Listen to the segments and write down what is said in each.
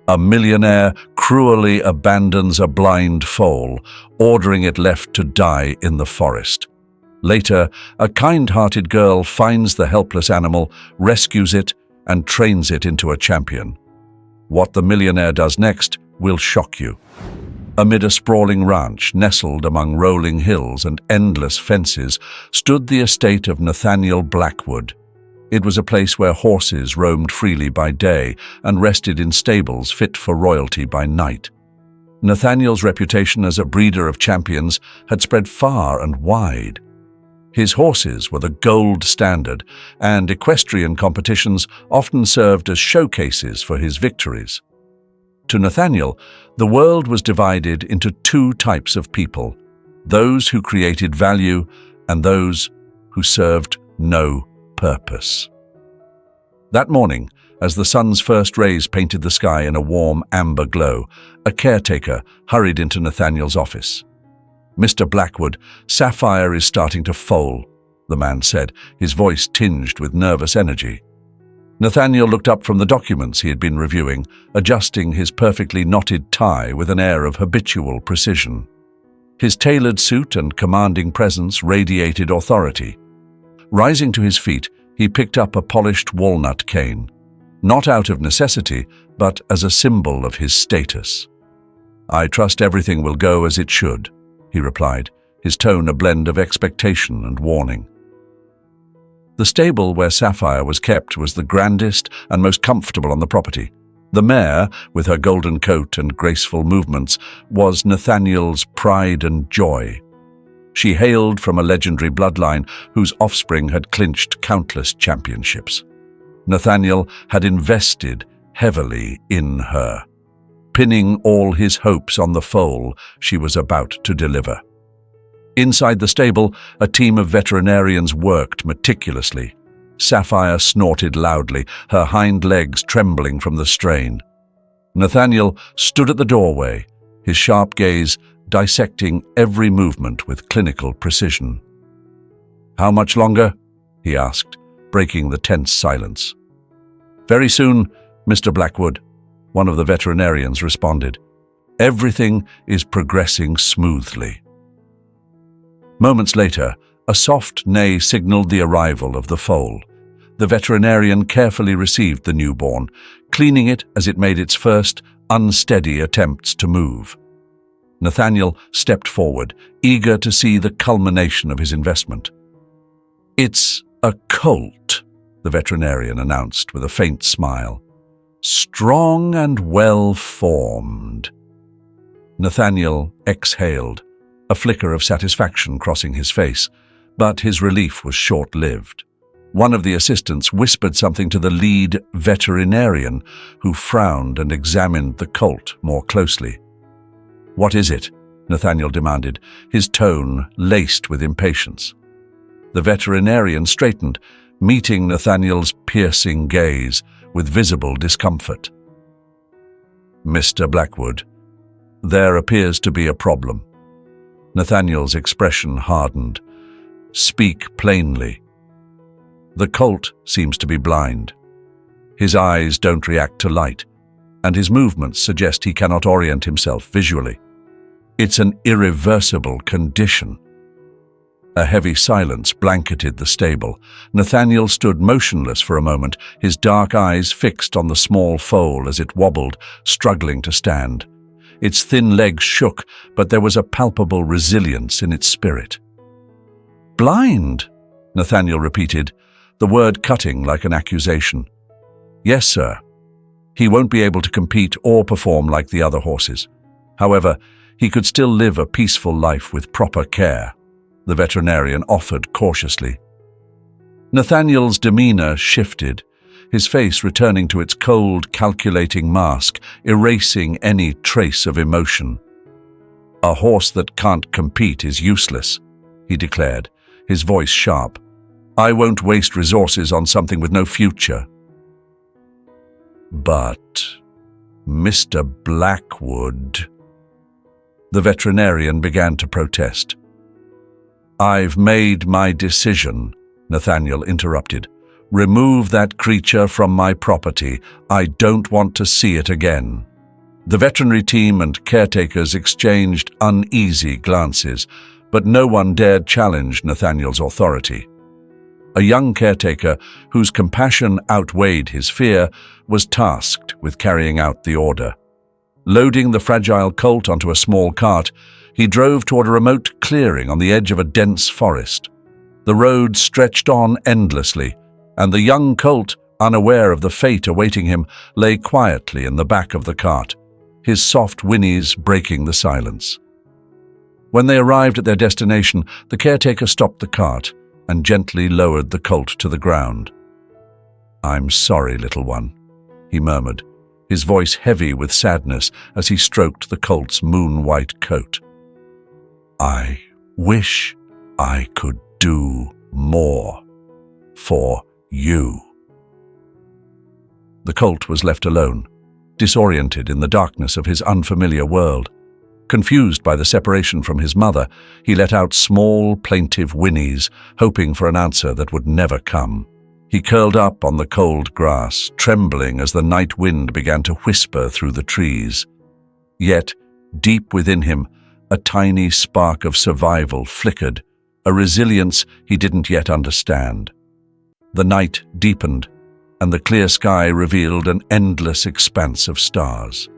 A millionaire cruelly abandons a blind foal, ordering it left to die in the forest. Later, a kind-hearted girl finds the helpless animal, rescues it, and trains it into a champion. What the millionaire does next will shock you. Amid a sprawling ranch nestled among rolling hills and endless fences stood the estate of Nathaniel Blackwood. It was a place where horses roamed freely by day and rested in stables fit for royalty by night. Nathaniel's reputation as a breeder of champions had spread far and wide. His horses were the gold standard, and equestrian competitions often served as showcases for his victories. To Nathaniel, the world was divided into two types of people: those who created value and those who served no purpose. That morning, as the sun's first rays painted the sky in a warm amber glow, a caretaker hurried into Nathaniel's office. "Mr. Blackwood, Sapphire is starting to foal," the man said, his voice tinged with nervous energy. Nathaniel looked up from the documents he had been reviewing, adjusting his perfectly knotted tie with an air of habitual precision. His tailored suit and commanding presence radiated authority. Rising to his feet, he picked up a polished walnut cane, not out of necessity, but as a symbol of his status. "I trust everything will go as it should," he replied, his tone a blend of expectation and warning. The stable where Sapphire was kept was the grandest and most comfortable on the property. The mare, with her golden coat and graceful movements, was Nathaniel's pride and joy. She hailed from a legendary bloodline whose offspring had clinched countless championships. Nathaniel had invested heavily in her, pinning all his hopes on the foal she was about to deliver. Inside the stable, a team of veterinarians worked meticulously. Sapphire snorted loudly, her hind legs trembling from the strain. Nathaniel stood at the doorway, his sharp gaze dissecting every movement with clinical precision. "How much longer?" he asked, breaking the tense silence. "Very soon, Mr. Blackwood," one of the veterinarians responded. "Everything is progressing smoothly." Moments later, a soft neigh signaled the arrival of the foal. The veterinarian carefully received the newborn, cleaning it as it made its first unsteady attempts to move. Nathaniel stepped forward, eager to see the culmination of his investment. "It's a colt," the veterinarian announced with a faint smile. "Strong and well-formed." Nathaniel exhaled, a flicker of satisfaction crossing his face, but his relief was short-lived. One of the assistants whispered something to the lead veterinarian, who frowned and examined the colt more closely. "What is it?" Nathaniel demanded, his tone laced with impatience. The veterinarian straightened, meeting Nathaniel's piercing gaze with visible discomfort. "Mr. Blackwood, there appears to be a problem." Nathaniel's expression hardened. "Speak plainly." "The colt seems to be blind. His eyes don't react to light, and his movements suggest he cannot orient himself visually. It's an irreversible condition." A heavy silence blanketed the stable. Nathaniel stood motionless for a moment, his dark eyes fixed on the small foal as it wobbled, struggling to stand. Its thin legs shook, but there was a palpable resilience in its spirit. "Blind?" Nathaniel repeated, the word cutting like an accusation. "Yes, sir. He won't be able to compete or perform like the other horses. However, he could still live a peaceful life with proper care," the veterinarian offered cautiously. Nathaniel's demeanor shifted, his face returning to its cold, calculating mask, erasing any trace of emotion. "A horse that can't compete is useless," he declared, his voice sharp. "I won't waste resources on something with no future." "But, Mr. Blackwood," the veterinarian began to protest. "I've made my decision," Nathaniel interrupted. "Remove that creature from my property. I don't want to see it again." The veterinary team and caretakers exchanged uneasy glances, but no one dared challenge Nathaniel's authority. A young caretaker, whose compassion outweighed his fear, was tasked with carrying out the order. Loading the fragile colt onto a small cart, he drove toward a remote clearing on the edge of a dense forest. The road stretched on endlessly, and the young colt, unaware of the fate awaiting him, lay quietly in the back of the cart, his soft whinnies breaking the silence. When they arrived at their destination, the caretaker stopped the cart and gently lowered the colt to the ground. "I'm sorry, little one," he murmured, his voice heavy with sadness as he stroked the colt's moon-white coat. "I wish I could do more for you." The colt was left alone, disoriented in the darkness of his unfamiliar world. Confused by the separation from his mother, he let out small, plaintive whinnies, hoping for an answer that would never come. He curled up on the cold grass, trembling as the night wind began to whisper through the trees. Yet, deep within him, a tiny spark of survival flickered, a resilience he didn't yet understand. The night deepened, and the clear sky revealed an endless expanse of stars.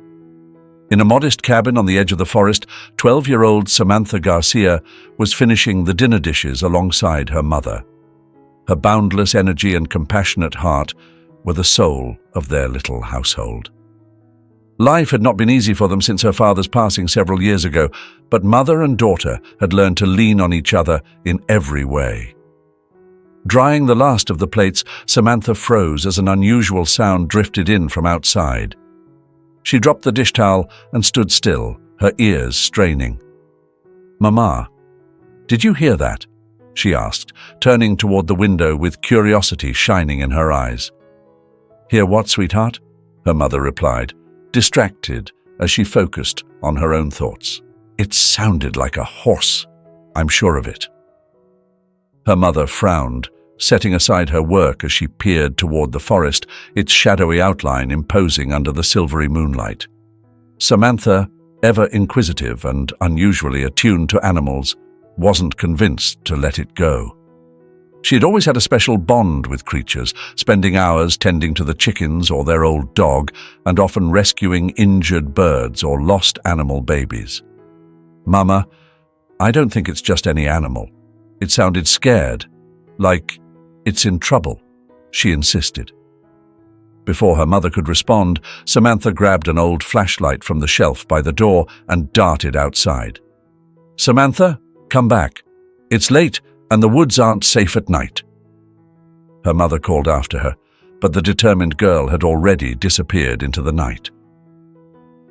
In a modest cabin on the edge of the forest, 12-year-old Samantha Garcia was finishing the dinner dishes alongside her mother. Her boundless energy and compassionate heart were the soul of their little household. Life had not been easy for them since her father's passing several years ago, but mother and daughter had learned to lean on each other in every way. Drying the last of the plates, Samantha froze as an unusual sound drifted in from outside. She dropped the dish towel and stood still, her ears straining. "Mama, did you hear that?" she asked, turning toward the window with curiosity shining in her eyes. "Hear what, sweetheart?" her mother replied, distracted as she focused on her own thoughts. "It sounded like a horse. I'm sure of it." Her mother frowned, setting aside her work as she peered toward the forest, its shadowy outline imposing under the silvery moonlight. Samantha, ever inquisitive and unusually attuned to animals, wasn't convinced to let it go. She had always had a special bond with creatures, spending hours tending to the chickens or their old dog, and often rescuing injured birds or lost animal babies. "Mama, I don't think it's just any animal." It sounded scared, like it's in trouble, she insisted. Before her mother could respond, Samantha grabbed an old flashlight from the shelf by the door and darted outside. "Samantha, come back. It's late and the woods aren't safe at night." Her mother called after her, but the determined girl had already disappeared into the night.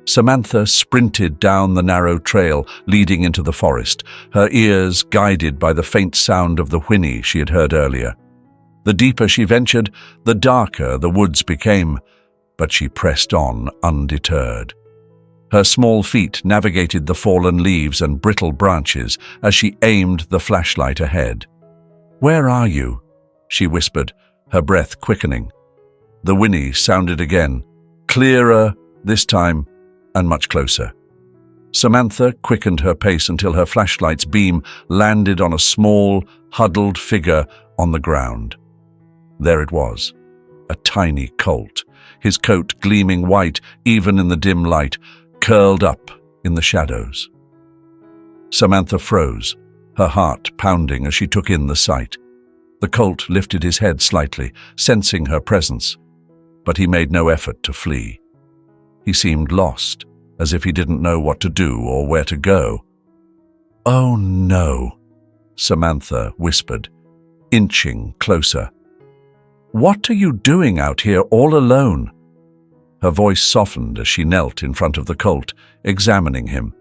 Samantha sprinted down the narrow trail leading into the forest, her ears guided by the faint sound of the whinny she had heard earlier. The deeper she ventured, the darker the woods became, but she pressed on undeterred. Her small feet navigated the fallen leaves and brittle branches as she aimed the flashlight ahead. "Where are you?" she whispered, her breath quickening. The whinny sounded again, clearer this time, and much closer. Samantha quickened her pace until her flashlight's beam landed on a small, huddled figure on the ground. There it was, a tiny colt, his coat gleaming white even in the dim light, curled up in the shadows. Samantha froze, her heart pounding as she took in the sight. The colt lifted his head slightly, sensing her presence, but he made no effort to flee. He seemed lost, as if he didn't know what to do or where to go. "Oh no," Samantha whispered, inching closer. "What are you doing out here all alone?" Her voice softened as she knelt in front of the colt, examining him.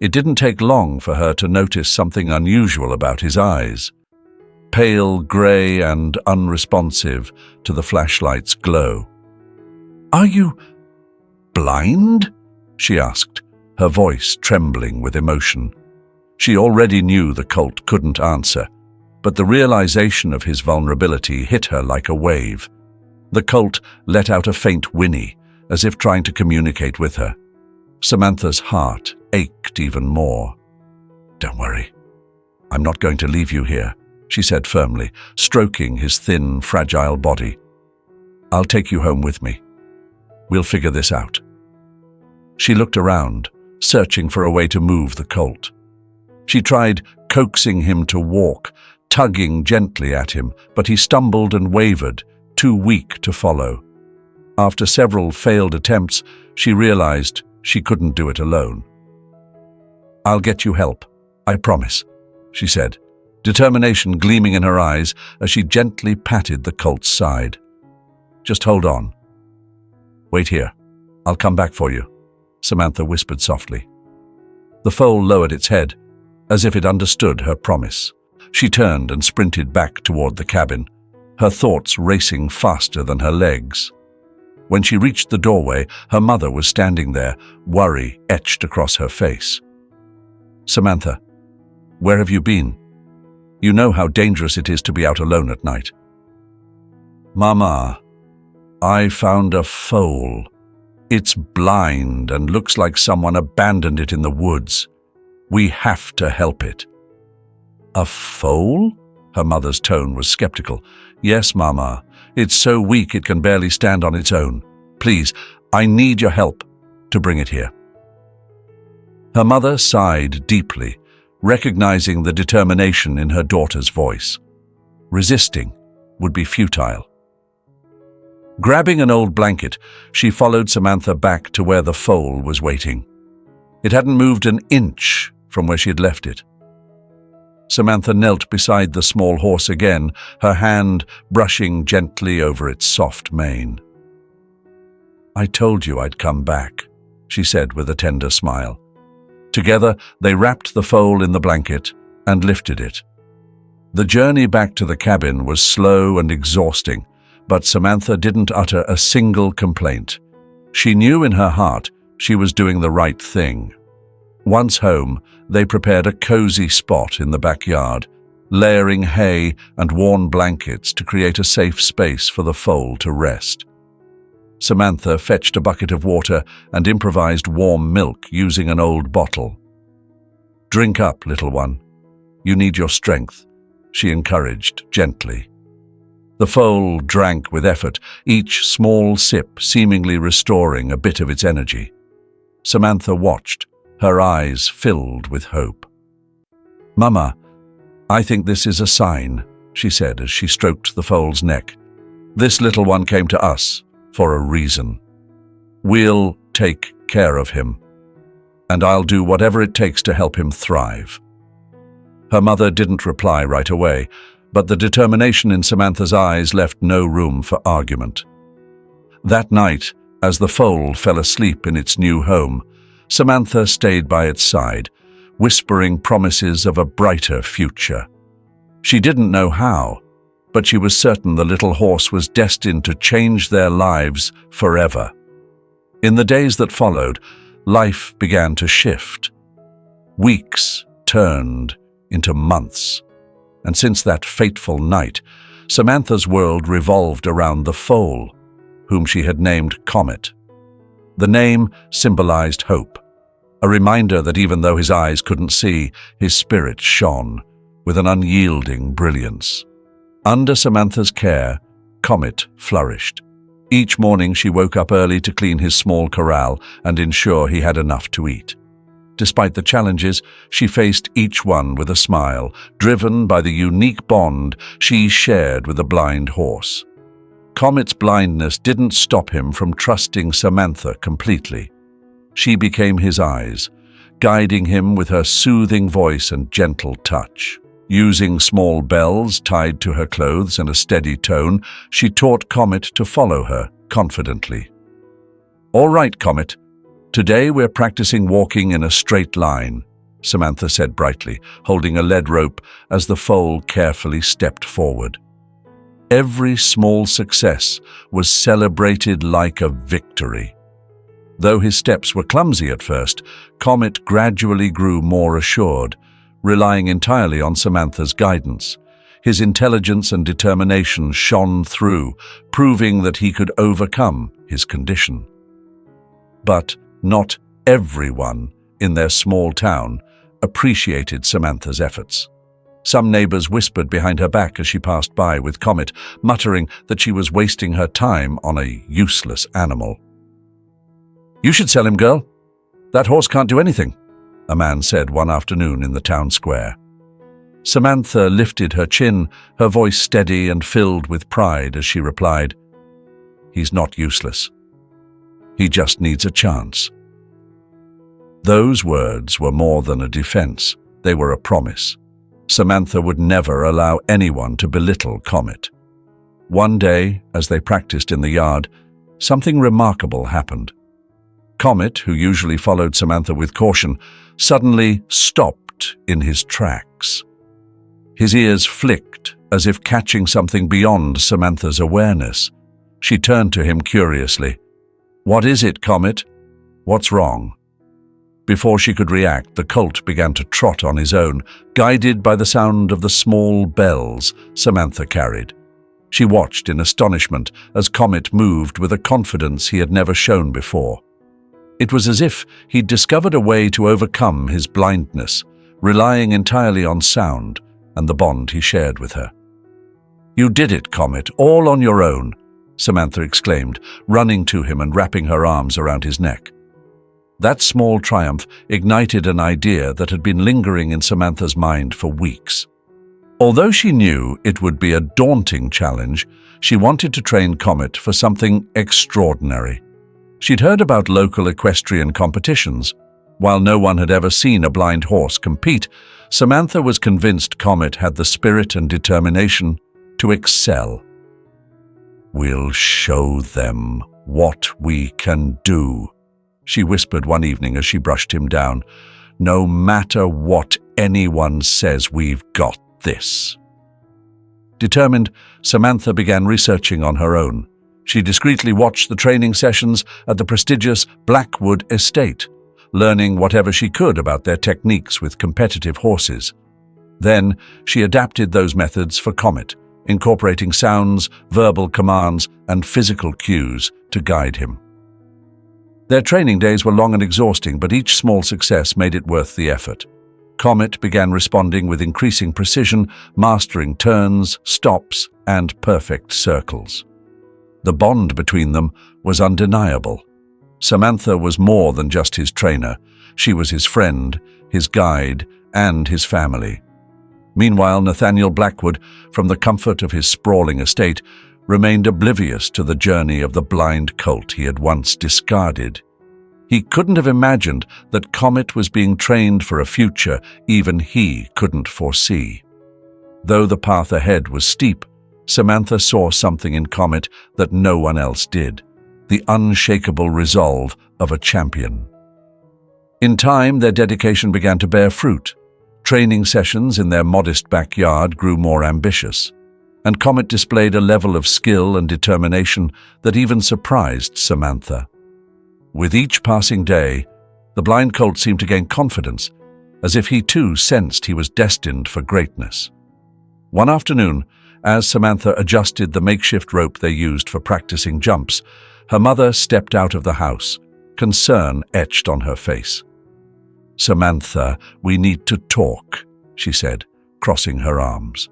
It didn't take long for her to notice something unusual about his eyes. Pale gray and unresponsive to the flashlight's glow. "Are you blind?" she asked, her voice trembling with emotion. She already knew the colt couldn't answer, but the realization of his vulnerability hit her like a wave. The colt let out a faint whinny, as if trying to communicate with her. Samantha's heart ached even more. "Don't worry. I'm not going to leave you here," she said firmly, stroking his thin, fragile body. "I'll take you home with me. We'll figure this out." She looked around, searching for a way to move the colt. She tried coaxing him to walk, tugging gently at him, but he stumbled and wavered, too weak to follow. After several failed attempts, she realized she couldn't do it alone. "I'll get you help, I promise," she said, determination gleaming in her eyes as she gently patted the colt's side. "Just hold on. Wait here. I'll come back for you," Samantha whispered softly. The foal lowered its head, as if it understood her promise. She turned and sprinted back toward the cabin, her thoughts racing faster than her legs. When she reached the doorway, her mother was standing there, worry etched across her face. "Samantha, where have you been? You know how dangerous it is to be out alone at night." "Mama, I found a foal. It's blind and looks like someone abandoned it in the woods. We have to help it." "A foal?" Her mother's tone was skeptical. "Yes, Mama. It's so weak it can barely stand on its own. Please, I need your help to bring it here." Her mother sighed deeply, recognizing the determination in her daughter's voice. Resisting would be futile. Grabbing an old blanket, she followed Samantha back to where the foal was waiting. It hadn't moved an inch from where she had left it. Samantha knelt beside the small horse again, her hand brushing gently over its soft mane. "I told you I'd come back," she said with a tender smile. Together, they wrapped the foal in the blanket and lifted it. The journey back to the cabin was slow and exhausting, but Samantha didn't utter a single complaint. She knew in her heart she was doing the right thing. Once home, they prepared a cozy spot in the backyard, layering hay and worn blankets to create a safe space for the foal to rest. Samantha fetched a bucket of water and improvised warm milk using an old bottle. "Drink up, little one. You need your strength," she encouraged gently. The foal drank with effort, each small sip seemingly restoring a bit of its energy. Samantha watched, her eyes filled with hope. "Mama, I think this is a sign," she said as she stroked the foal's neck. "This little one came to us for a reason. We'll take care of him, and I'll do whatever it takes to help him thrive." Her mother didn't reply right away, but the determination in Samantha's eyes left no room for argument. That night, as the foal fell asleep in its new home, Samantha stayed by its side, whispering promises of a brighter future. She didn't know how, but she was certain the little horse was destined to change their lives forever. In the days that followed, life began to shift. Weeks turned into months, and since that fateful night, Samantha's world revolved around the foal, whom she had named Comet. The name symbolized hope, a reminder that even though his eyes couldn't see, his spirit shone with an unyielding brilliance. Under Samantha's care, Comet flourished. Each morning she woke up early to clean his small corral and ensure he had enough to eat. Despite the challenges, she faced each one with a smile, driven by the unique bond she shared with the blind horse. Comet's blindness didn't stop him from trusting Samantha completely. She became his eyes, guiding him with her soothing voice and gentle touch. Using small bells tied to her clothes and a steady tone, she taught Comet to follow her confidently. "All right, Comet. Today we're practicing walking in a straight line," Samantha said brightly, holding a lead rope as the foal carefully stepped forward. Every small success was celebrated like a victory. Though his steps were clumsy at first, Comet gradually grew more assured, relying entirely on Samantha's guidance. His intelligence and determination shone through, proving that he could overcome his condition. But not Everyone in their small town appreciated Samantha's efforts. Some neighbors whispered behind her back as she passed by with Comet, muttering that she was wasting her time on a useless animal. "You should sell him, girl. That horse can't do anything," a man said one afternoon in the town square. Samantha lifted her chin, her voice steady and filled with pride as she replied, "He's not useless. He just needs a chance." Those words were more than a defense. They were a promise. Samantha would never allow anyone to belittle Comet. One day, as they practiced in the yard, something remarkable happened. Comet, who usually followed Samantha with caution, suddenly stopped in his tracks. His ears flicked, as if catching something beyond Samantha's awareness. She turned to him curiously. "What is it, Comet? What's wrong?" Before she could react, the colt began to trot on his own, guided by the sound of the small bells Samantha carried. She watched in astonishment as Comet moved with a confidence he had never shown before. It was as if he'd discovered a way to overcome his blindness, relying entirely on sound and the bond he shared with her. "You did it, Comet, all on your own," Samantha exclaimed, running to him and wrapping her arms around his neck. That small triumph ignited an idea that had been lingering in Samantha's mind for weeks. Although she knew it would be a daunting challenge, she wanted to train Comet for something extraordinary. She'd heard about local equestrian competitions. While no one had ever seen a blind horse compete, Samantha was convinced Comet had the spirit and determination to excel. "We'll show them what we can do," she whispered one evening as she brushed him down. "No matter what anyone says, we've got this." Determined, Samantha began researching on her own. She discreetly watched the training sessions at the prestigious Blackwood estate, learning whatever she could about their techniques with competitive horses. Then she adapted those methods for Comet, incorporating sounds, verbal commands, and physical cues to guide him. Their training days were long and exhausting, but each small success made it worth the effort. Comet began responding with increasing precision, mastering turns, stops, and perfect circles. The bond between them was undeniable. Samantha was more than just his trainer. She was his friend, his guide, and his family. Meanwhile, Nathaniel Blackwood, from the comfort of his sprawling estate, remained oblivious to the journey of the blind colt he had once discarded. He couldn't have imagined that Comet was being trained for a future even he couldn't foresee. Though the path ahead was steep, Samantha saw something in Comet that no one else did: the unshakable resolve of a champion. In time, their dedication began to bear fruit. Training sessions in their modest backyard grew more ambitious, and Comet displayed a level of skill and determination that even surprised Samantha. With each passing day, the blind colt seemed to gain confidence, as if he too sensed he was destined for greatness. One afternoon, as Samantha adjusted the makeshift rope they used for practicing jumps, her mother stepped out of the house, concern etched on her face. "Samantha, we need to talk," she said, crossing her arms.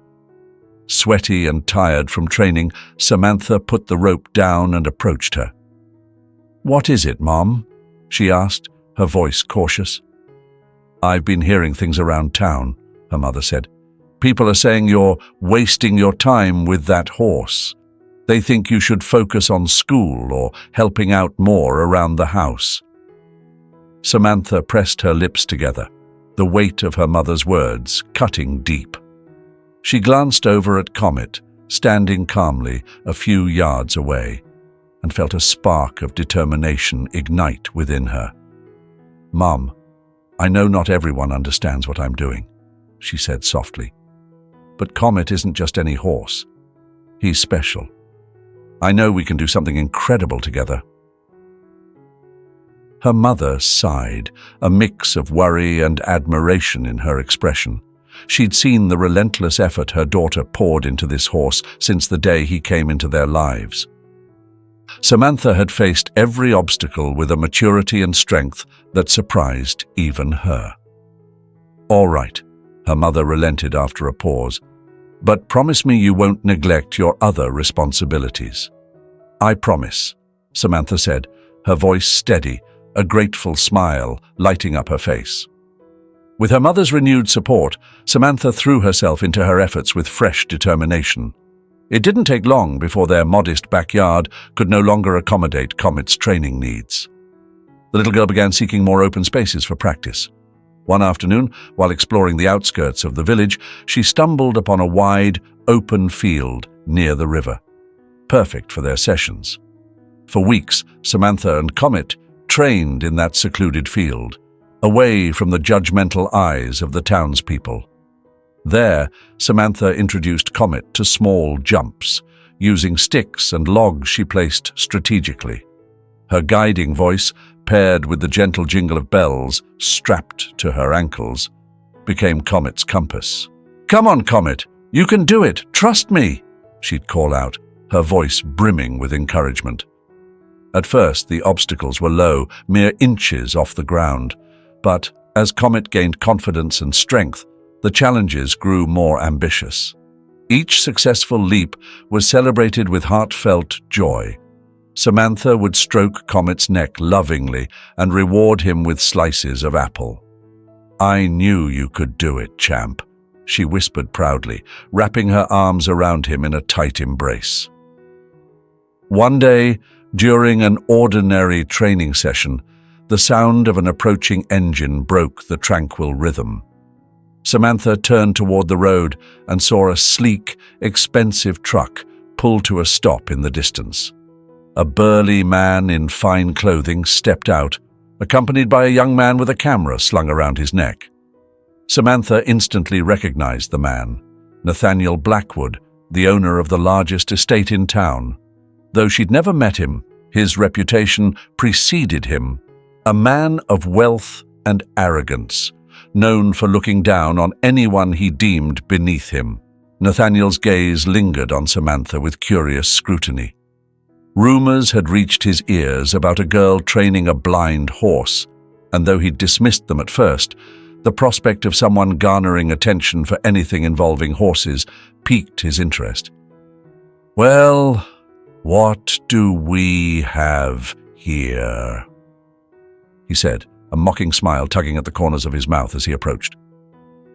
Sweaty and tired from training, Samantha put the rope down and approached her. "What is it, Mom?" she asked, her voice cautious. "I've been hearing things around town," her mother said. "People are saying you're wasting your time with that horse. They think you should focus on school or helping out more around the house." Samantha pressed her lips together, the weight of her mother's words cutting deep. She glanced over at Comet, standing calmly a few yards away, and felt a spark of determination ignite within her. "Mom, I know not everyone understands what I'm doing," she said softly. "But Comet isn't just any horse. He's special. I know we can do something incredible together." Her mother sighed, a mix of worry and admiration in her expression. She'd seen the relentless effort her daughter poured into this horse since the day he came into their lives. Samantha had faced every obstacle with a maturity and strength that surprised even her. "All right," her mother relented after a pause, "but promise me you won't neglect your other responsibilities." "I promise," Samantha said, her voice steady, a grateful smile lighting up her face. With her mother's renewed support, Samantha threw herself into her efforts with fresh determination. It didn't take long before their modest backyard could no longer accommodate Comet's training needs. The little girl began seeking more open spaces for practice. One afternoon, while exploring the outskirts of the village, she stumbled upon a wide, open field near the river, perfect for their sessions. For weeks, Samantha and Comet trained in that secluded field, away from the judgmental eyes of the townspeople. There, Samantha introduced Comet to small jumps, using sticks and logs she placed strategically. Her guiding voice, paired with the gentle jingle of bells strapped to her ankles, became Comet's compass. "Come on, Comet, you can do it, trust me," she'd call out, her voice brimming with encouragement. At first, the obstacles were low, mere inches off the ground, but as Comet gained confidence and strength, the challenges grew more ambitious. Each successful leap was celebrated with heartfelt joy. Samantha would stroke Comet's neck lovingly and reward him with slices of apple. "I knew you could do it, champ," she whispered proudly, wrapping her arms around him in a tight embrace. One day, during an ordinary training session, the sound of an approaching engine broke the tranquil rhythm. Samantha turned toward the road and saw a sleek, expensive truck pull to a stop in the distance. A burly man in fine clothing stepped out, accompanied by a young man with a camera slung around his neck. Samantha instantly recognized the man, Nathaniel Blackwood, the owner of the largest estate in town. Though she'd never met him, his reputation preceded him. A man of wealth and arrogance, known for looking down on anyone he deemed beneath him. Nathaniel's gaze lingered on Samantha with curious scrutiny. Rumors had reached his ears about a girl training a blind horse, and though he'd dismissed them at first, the prospect of someone garnering attention for anything involving horses piqued his interest. "Well, what do we have here?" he said, a mocking smile tugging at the corners of his mouth as he approached.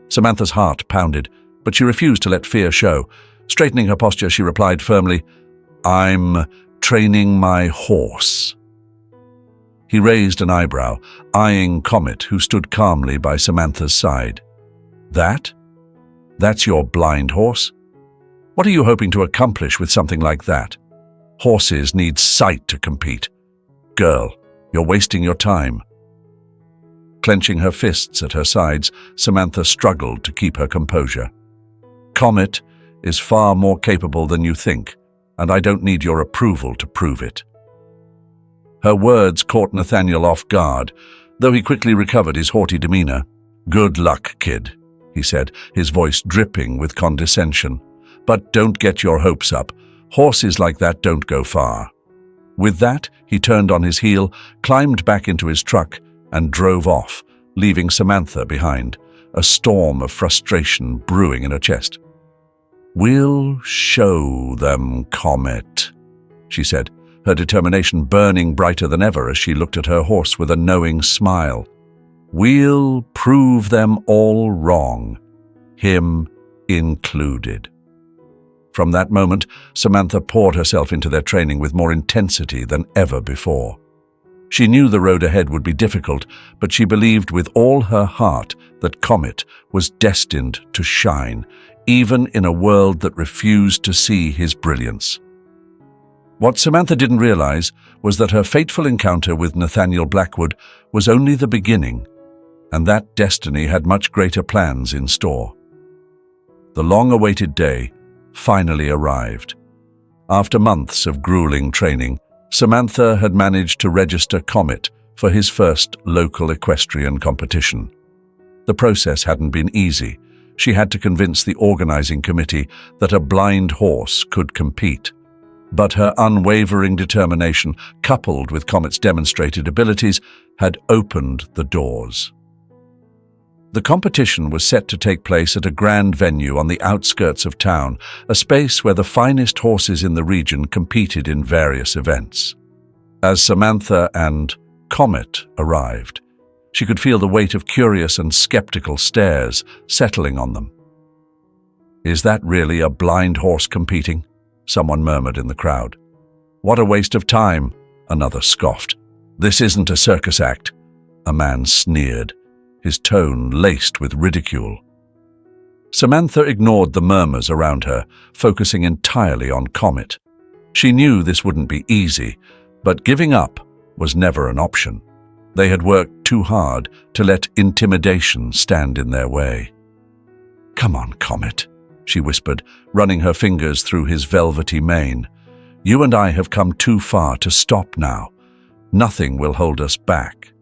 Samantha's heart pounded, but she refused to let fear show. Straightening her posture, she replied firmly, "I'm training my horse." He raised an eyebrow, eyeing Comet, who stood calmly by Samantha's side. That's your blind horse? What are you hoping to accomplish with something like that? Horses need sight to compete. Girl, you're wasting your time." Clenching her fists at her sides, Samantha struggled to keep her composure. "Comet is far more capable than you think, and I don't need your approval to prove it." Her words caught Nathaniel off guard, though he quickly recovered his haughty demeanor. "Good luck, kid," he said, his voice dripping with condescension. "But don't get your hopes up. Horses like that don't go far." With that, he turned on his heel, climbed back into his truck, and drove off, leaving Samantha behind, a storm of frustration brewing in her chest. "We'll show them, Comet," she said, her determination burning brighter than ever as she looked at her horse with a knowing smile. "We'll prove them all wrong, him included." From that moment, Samantha poured herself into their training with more intensity than ever before. She knew the road ahead would be difficult, but she believed with all her heart that Comet was destined to shine, even in a world that refused to see his brilliance. What Samantha didn't realize was that her fateful encounter with Nathaniel Blackwood was only the beginning, and that destiny had much greater plans in store. The long-awaited day finally arrived. After months of grueling training, Samantha had managed to register Comet for his first local equestrian competition. The process hadn't been easy. She had to convince the organizing committee that a blind horse could compete. But her unwavering determination, coupled with Comet's demonstrated abilities, had opened the doors. The competition was set to take place at a grand venue on the outskirts of town, a space where the finest horses in the region competed in various events. As Samantha and Comet arrived, she could feel the weight of curious and skeptical stares settling on them. "Is that really a blind horse competing?" someone murmured in the crowd. "What a waste of time," another scoffed. "This isn't a circus act," a man sneered, his tone laced with ridicule. Samantha ignored the murmurs around her, focusing entirely on Comet. She knew this wouldn't be easy, but giving up was never an option. They had worked too hard to let intimidation stand in their way. "Come on, Comet," she whispered, running her fingers through his velvety mane. "You and I have come too far to stop now. Nothing will hold us back."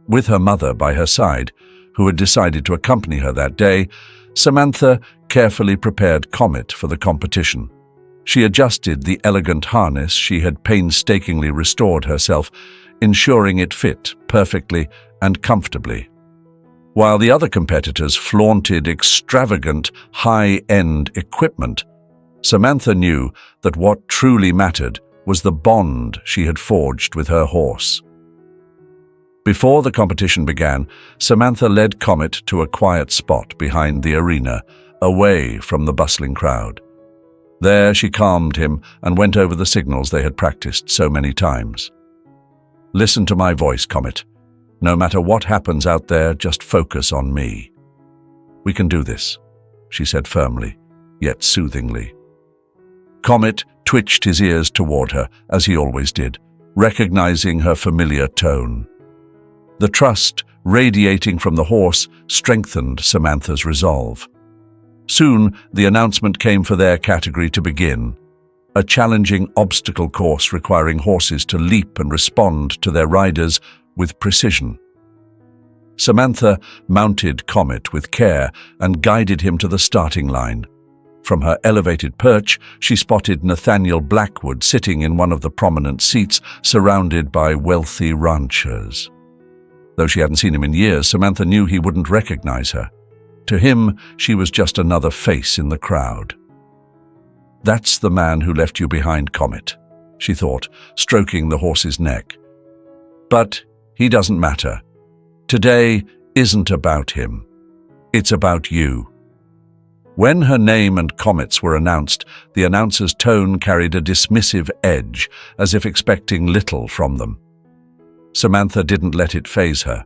With her mother by her side, who had decided to accompany her that day, Samantha carefully prepared Comet for the competition. She adjusted the elegant harness she had painstakingly restored herself, ensuring it fit perfectly and comfortably. While the other competitors flaunted extravagant, high-end equipment, Samantha knew that what truly mattered was the bond she had forged with her horse. Before the competition began, Samantha led Comet to a quiet spot behind the arena, away from the bustling crowd. There she calmed him and went over the signals they had practiced so many times. "Listen to my voice, Comet. No matter what happens out there, just focus on me. We can do this," she said firmly, yet soothingly. Comet twitched his ears toward her, as he always did, recognizing her familiar tone. The trust radiating from the horse strengthened Samantha's resolve. Soon, the announcement came for their category to begin, a challenging obstacle course requiring horses to leap and respond to their riders with precision. Samantha mounted Comet with care and guided him to the starting line. From her elevated perch, she spotted Nathaniel Blackwood sitting in one of the prominent seats, surrounded by wealthy ranchers. Though she hadn't seen him in years, Samantha knew he wouldn't recognize her. To him, she was just another face in the crowd. "That's the man who left you behind, Comet," she thought, stroking the horse's neck. "But he doesn't matter. Today isn't about him. It's about you." When her name and Comet's were announced, the announcer's tone carried a dismissive edge, as if expecting little from them. Samantha didn't let it faze her.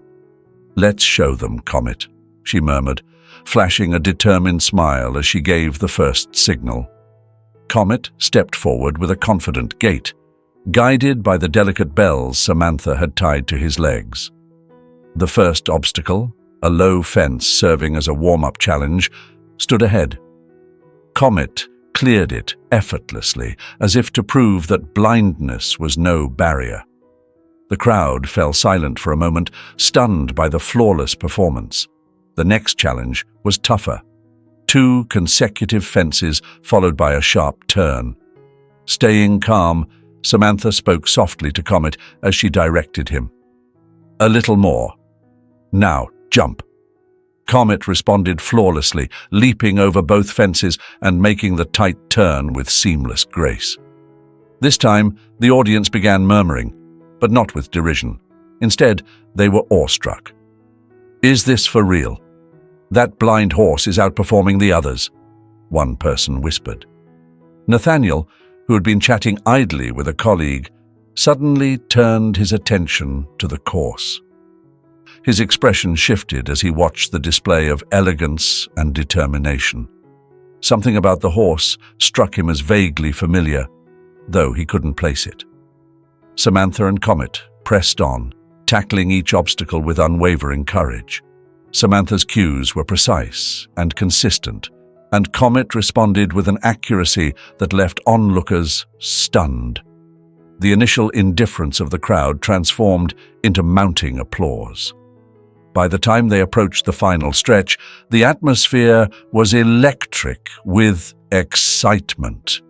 "Let's show them, Comet," she murmured, flashing a determined smile as she gave the first signal. Comet stepped forward with a confident gait, guided by the delicate bells Samantha had tied to his legs. The first obstacle, a low fence serving as a warm-up challenge, stood ahead. Comet cleared it effortlessly, as if to prove that blindness was no barrier. The crowd fell silent for a moment, stunned by the flawless performance. The next challenge was tougher. 2 consecutive fences followed by a sharp turn. Staying calm, Samantha spoke softly to Comet as she directed him. "A little more. Now, jump." Comet responded flawlessly, leaping over both fences and making the tight turn with seamless grace. This time, the audience began murmuring, but not with derision. Instead, they were awestruck. "Is this for real? That blind horse is outperforming the others," one person whispered. Nathaniel, who had been chatting idly with a colleague, suddenly turned his attention to the course. His expression shifted as he watched the display of elegance and determination. Something about the horse struck him as vaguely familiar, though he couldn't place it. Samantha and Comet pressed on, tackling each obstacle with unwavering courage. Samantha's cues were precise and consistent, and Comet responded with an accuracy that left onlookers stunned. The initial indifference of the crowd transformed into mounting applause. By the time they approached the final stretch, the atmosphere was electric with excitement.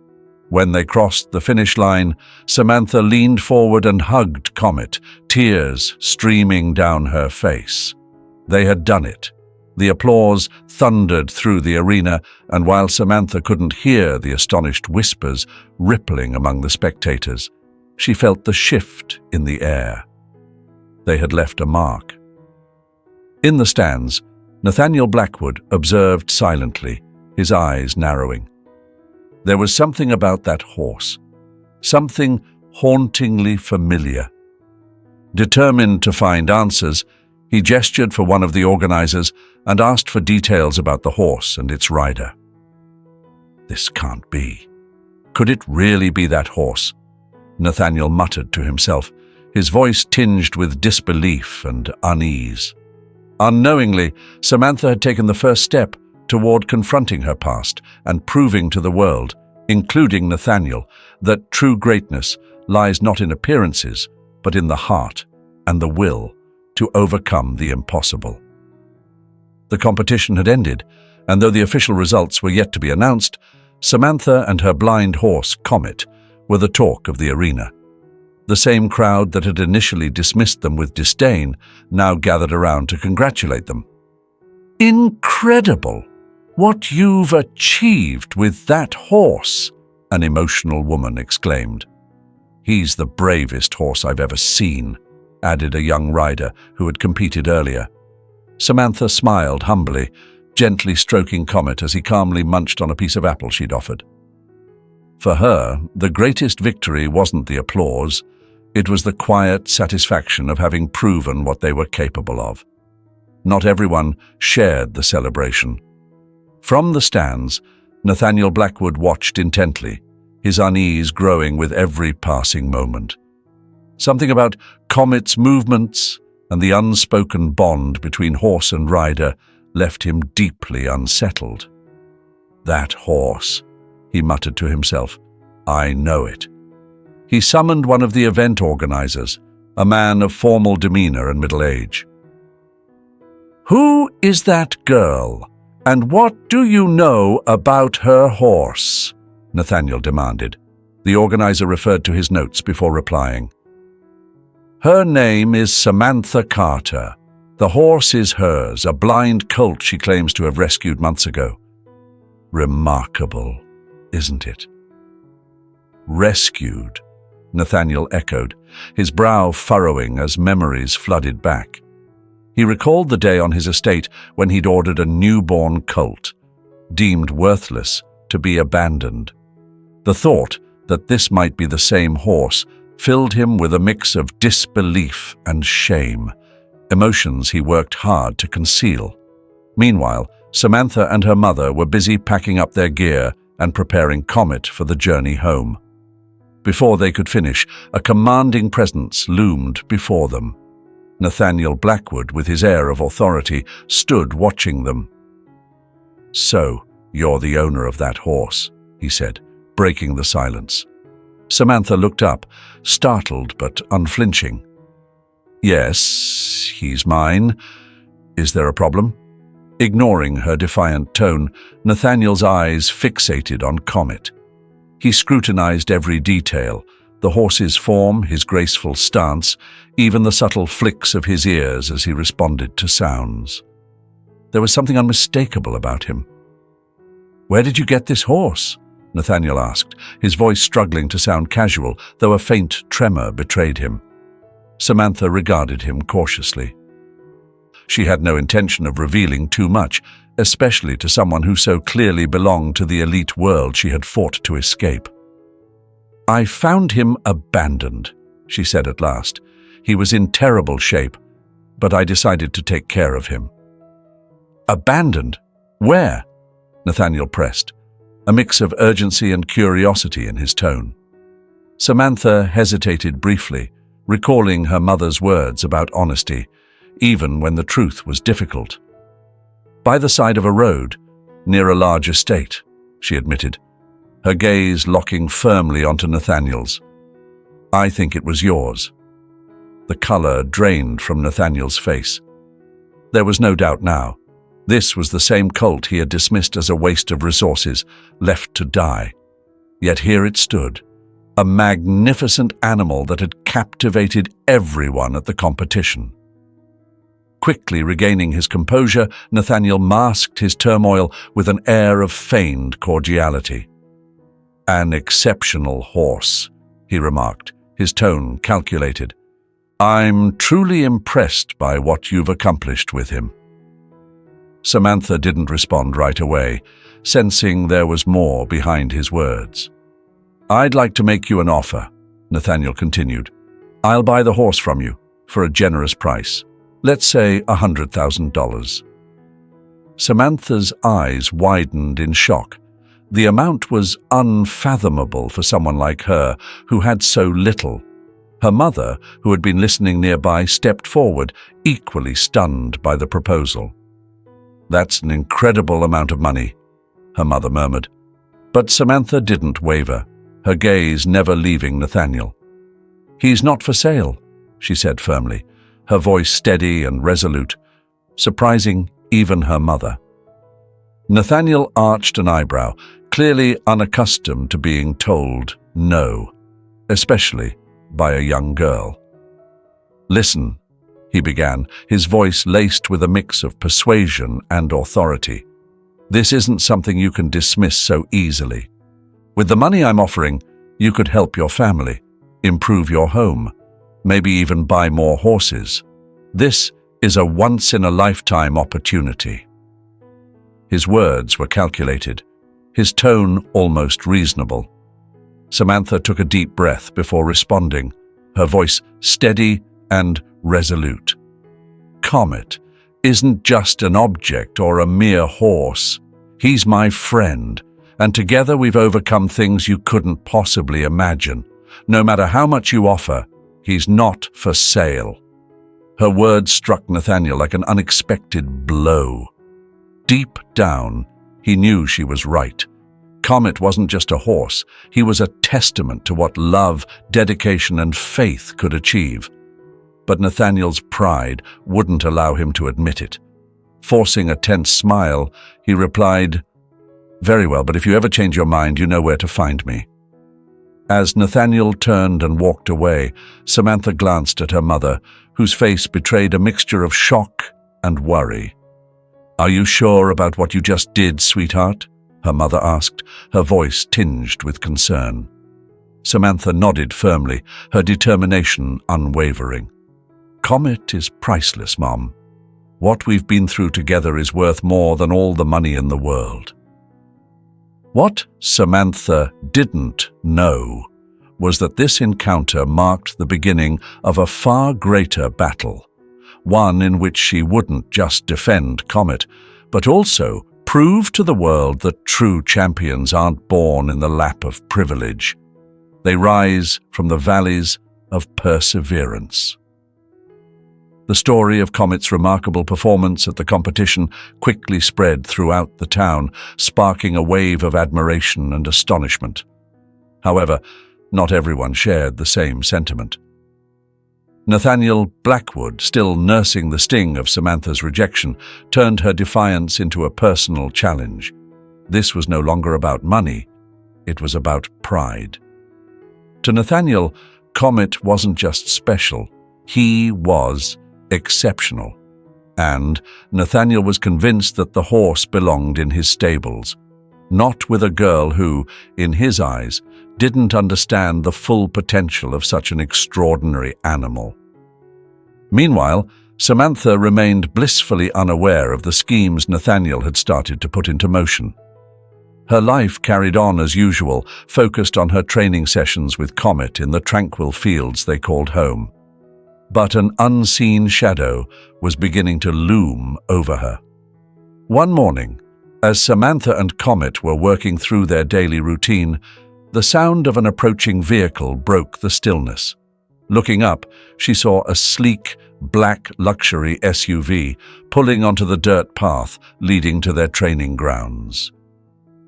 When they crossed the finish line, Samantha leaned forward and hugged Comet, tears streaming down her face. They had done it. The applause thundered through the arena, and while Samantha couldn't hear the astonished whispers rippling among the spectators, she felt the shift in the air. They had left a mark. In the stands, Nathaniel Blackwood observed silently, his eyes narrowing. There was something about that horse, something hauntingly familiar. Determined to find answers, he gestured for one of the organizers and asked for details about the horse and its rider. This can't be. Could it really be that horse? Nathaniel muttered to himself, his voice tinged with disbelief and unease. Unknowingly, Samantha had taken the first step toward confronting her past and proving to the world, including Nathaniel, that true greatness lies not in appearances, but in the heart and the will to overcome the impossible. The competition had ended, and though the official results were yet to be announced, Samantha and her blind horse, Comet, were the talk of the arena. The same crowd that had initially dismissed them with disdain now gathered around to congratulate them. "Incredible! What you've achieved with that horse!" an emotional woman exclaimed. "He's the bravest horse I've ever seen," added a young rider who had competed earlier. Samantha smiled humbly, gently stroking Comet as he calmly munched on a piece of apple she'd offered. For her, the greatest victory wasn't the applause, it was the quiet satisfaction of having proven what they were capable of. Not everyone shared the celebration. From the stands, Nathaniel Blackwood watched intently, his unease growing with every passing moment. Something about Comet's movements and the unspoken bond between horse and rider left him deeply unsettled. "That horse," he muttered to himself. "I know it." He summoned one of the event organizers, a man of formal demeanor and middle age. "Who is that girl, and what do you know about her horse?" Nathaniel demanded. The organizer referred to his notes before replying. "Her name is Samantha Carter. The horse is hers, a blind colt she claims to have rescued months ago." "Remarkable, isn't it?" "Rescued," Nathaniel echoed, his brow furrowing as memories flooded back. He recalled the day on his estate when he'd ordered a newborn colt, deemed worthless to be abandoned. The thought that this might be the same horse filled him with a mix of disbelief and shame, emotions he worked hard to conceal. Meanwhile, Samantha and her mother were busy packing up their gear and preparing Comet for the journey home. Before they could finish, a commanding presence loomed before them. Nathaniel Blackwood, with his air of authority, stood watching them. "So, you're the owner of that horse," he said, breaking the silence. Samantha looked up, startled but unflinching. "Yes, he's mine. Is there a problem?" Ignoring her defiant tone, Nathaniel's eyes fixated on Comet. He scrutinized every detail, the horse's form, his graceful stance, even the subtle flicks of his ears as he responded to sounds. There was something unmistakable about him. "Where did you get this horse?" Nathaniel asked, his voice struggling to sound casual, though a faint tremor betrayed him. Samantha regarded him cautiously. She had no intention of revealing too much, especially to someone who so clearly belonged to the elite world she had fought to escape. "I found him abandoned," she said at last. "He was in terrible shape, but I decided to take care of him." "Abandoned? Where?" Nathaniel pressed, a mix of urgency and curiosity in his tone. Samantha hesitated briefly, recalling her mother's words about honesty, even when the truth was difficult. "By the side of a road, near a large estate," she admitted, her gaze locking firmly onto Nathaniel's. "I think it was yours." The color drained from Nathaniel's face. There was no doubt now. This was the same colt he had dismissed as a waste of resources, left to die. Yet here it stood, a magnificent animal that had captivated everyone at the competition. Quickly regaining his composure, Nathaniel masked his turmoil with an air of feigned cordiality. "An exceptional horse," he remarked, his tone calculated. "I'm truly impressed by what you've accomplished with him." Samantha didn't respond right away, sensing there was more behind his words. "I'd like to make you an offer," Nathaniel continued. "I'll buy the horse from you for a generous price. Let's say $100,000. Samantha's eyes widened in shock. The amount was unfathomable for someone like her, who had so little. Her mother, who had been listening nearby, stepped forward, equally stunned by the proposal. "That's an incredible amount of money," her mother murmured. But Samantha didn't waver, her gaze never leaving Nathaniel. "He's not for sale," she said firmly, her voice steady and resolute, surprising even her mother. Nathaniel arched an eyebrow, clearly unaccustomed to being told no, especially by a young girl. "Listen," he began, his voice laced with a mix of persuasion and authority. "This isn't something you can dismiss so easily. With the money I'm offering, you could help your family, improve your home, maybe even buy more horses. This is a once-in-a-lifetime opportunity." His words were calculated, his tone almost reasonable. Samantha took a deep breath before responding, her voice steady and resolute. "Comet isn't just an object or a mere horse. He's my friend, and together we've overcome things you couldn't possibly imagine. No matter how much you offer, he's not for sale." Her words struck Nathaniel like an unexpected blow. Deep down, he knew she was right. Comet wasn't just a horse, he was a testament to what love, dedication, and faith could achieve. But Nathaniel's pride wouldn't allow him to admit it. Forcing a tense smile, he replied, "Very well, but if you ever change your mind, you know where to find me." As Nathaniel turned and walked away, Samantha glanced at her mother, whose face betrayed a mixture of shock and worry. "Are you sure about what you just did, sweetheart?" her mother asked, her voice tinged with concern. Samantha nodded firmly, her determination unwavering. "Comet is priceless, Mom. What we've been through together is worth more than all the money in the world." What Samantha didn't know was that this encounter marked the beginning of a far greater battle, one in which she wouldn't just defend Comet, but also prove to the world that true champions aren't born in the lap of privilege. They rise from the valleys of perseverance. The story of Comet's remarkable performance at the competition quickly spread throughout the town, sparking a wave of admiration and astonishment. However, not everyone shared the same sentiment. Nathaniel Blackwood, still nursing the sting of Samantha's rejection, turned her defiance into a personal challenge. This was no longer about money, it was about pride. To Nathaniel, Comet wasn't just special, he was exceptional. And Nathaniel was convinced that the horse belonged in his stables, not with a girl who, in his eyes, didn't understand the full potential of such an extraordinary animal. Meanwhile, Samantha remained blissfully unaware of the schemes Nathaniel had started to put into motion. Her life carried on as usual, focused on her training sessions with Comet in the tranquil fields they called home. But an unseen shadow was beginning to loom over her. One morning, as Samantha and Comet were working through their daily routine, the sound of an approaching vehicle broke the stillness. Looking up, she saw a sleek, black luxury SUV pulling onto the dirt path leading to their training grounds.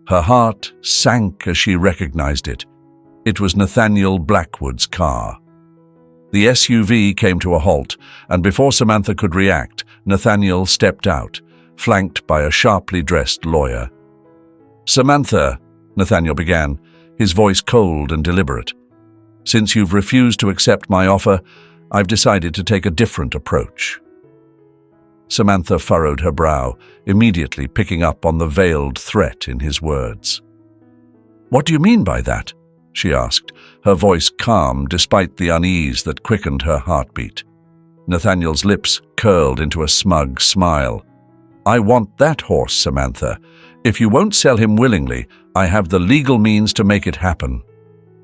Her heart sank as she recognized it. It was Nathaniel Blackwood's car. The SUV came to a halt, and before Samantha could react, Nathaniel stepped out, flanked by a sharply dressed lawyer. "Samantha," Nathaniel began, his voice cold and deliberate. "Since you've refused to accept my offer, I've decided to take a different approach." Samantha furrowed her brow, immediately picking up on the veiled threat in his words. "What do you mean by that?" she asked, her voice calm despite the unease that quickened her heartbeat. Nathaniel's lips curled into a smug smile. "I want that horse, Samantha. If you won't sell him willingly, I have the legal means to make it happen."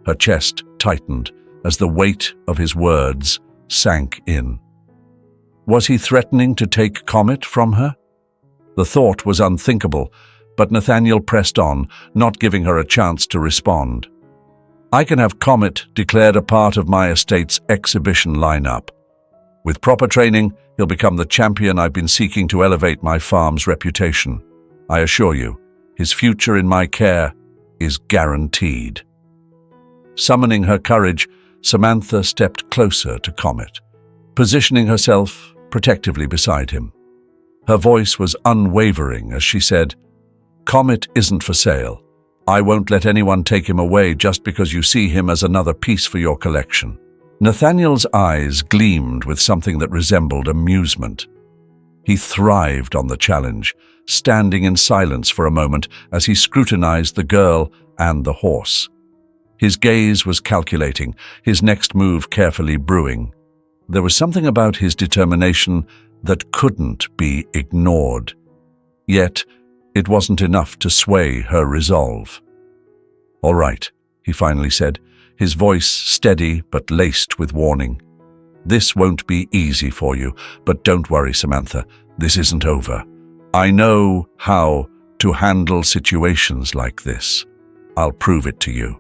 Her chest tightened as the weight of his words sank in. Was he threatening to take Comet from her? The thought was unthinkable, but Nathaniel pressed on, not giving her a chance to respond. "I can have Comet declared a part of my estate's exhibition lineup. With proper training, he'll become the champion I've been seeking to elevate my farm's reputation. I assure you, his future in my care is guaranteed." Summoning her courage, Samantha stepped closer to Comet, positioning herself protectively beside him. Her voice was unwavering as she said, "Comet isn't for sale. I won't let anyone take him away just because you see him as another piece for your collection." Nathaniel's eyes gleamed with something that resembled amusement. He thrived on the challenge, standing in silence for a moment as he scrutinized the girl and the horse. His gaze was calculating, his next move carefully brewing. There was something about his determination that couldn't be ignored. Yet, it wasn't enough to sway her resolve. "All right," he finally said, his voice steady but laced with warning. "This won't be easy for you, but don't worry, Samantha, this isn't over. I know how to handle situations like this. I'll prove it to you."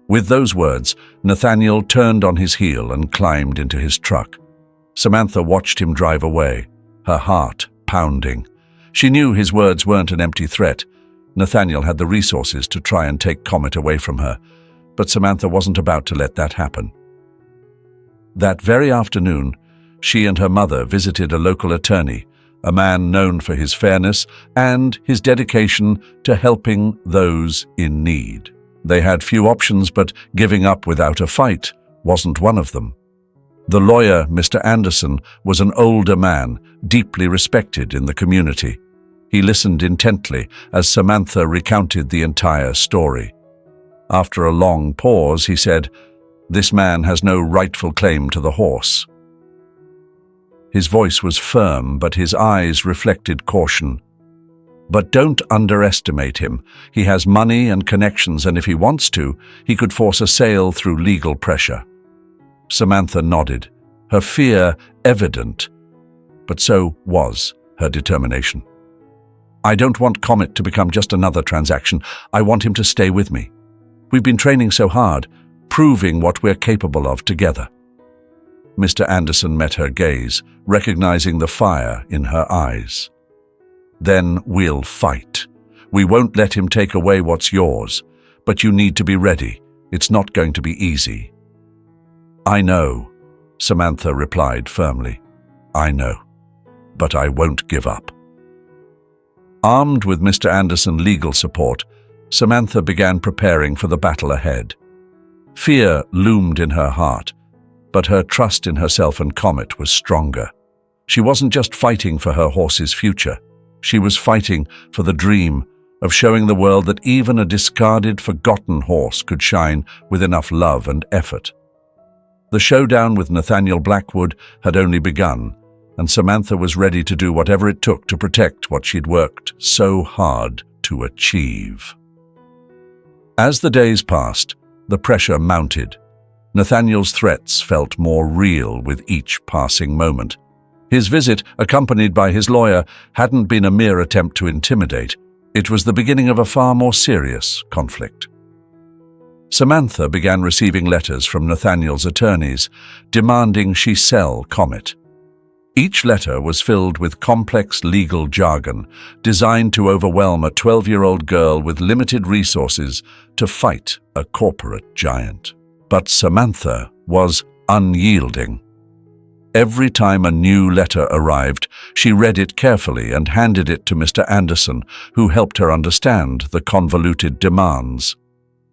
With those words, Nathaniel turned on his heel and climbed into his truck. Samantha watched him drive away, her heart pounding. She knew his words weren't an empty threat. Nathaniel had the resources to try and take Comet away from her, but Samantha wasn't about to let that happen. That very afternoon, she and her mother visited a local attorney, a man known for his fairness and his dedication to helping those in need. They had few options, but giving up without a fight wasn't one of them. The lawyer, Mr. Anderson, was an older man, deeply respected in the community. He listened intently as Samantha recounted the entire story. After a long pause, he said, "This man has no rightful claim to the horse." His voice was firm, but his eyes reflected caution. "But don't underestimate him. He has money and connections, and if he wants to, he could force a sale through legal pressure." Samantha nodded, her fear evident, but so was her determination. "I don't want Comet to become just another transaction. I want him to stay with me. We've been training so hard, proving what we're capable of together." Mr. Anderson met her gaze, recognizing the fire in her eyes. "Then we'll fight. We won't let him take away what's yours, but you need to be ready. It's not going to be easy." "I know," Samantha replied firmly. "I know, but I won't give up." Armed with Mr. Anderson's legal support, Samantha began preparing for the battle ahead. Fear loomed in her heart, but her trust in herself and Comet was stronger. She wasn't just fighting for her horse's future. She was fighting for the dream of showing the world that even a discarded, forgotten horse could shine with enough love and effort. The showdown with Nathaniel Blackwood had only begun, and Samantha was ready to do whatever it took to protect what she'd worked so hard to achieve. As the days passed, the pressure mounted. Nathaniel's threats felt more real with each passing moment. His visit, accompanied by his lawyer, hadn't been a mere attempt to intimidate. It was the beginning of a far more serious conflict. Samantha began receiving letters from Nathaniel's attorneys, demanding she sell Comet. Each letter was filled with complex legal jargon, designed to overwhelm a 12-year-old girl with limited resources to fight a corporate giant. But Samantha was unyielding. Every time a new letter arrived, she read it carefully and handed it to Mr. Anderson, who helped her understand the convoluted demands.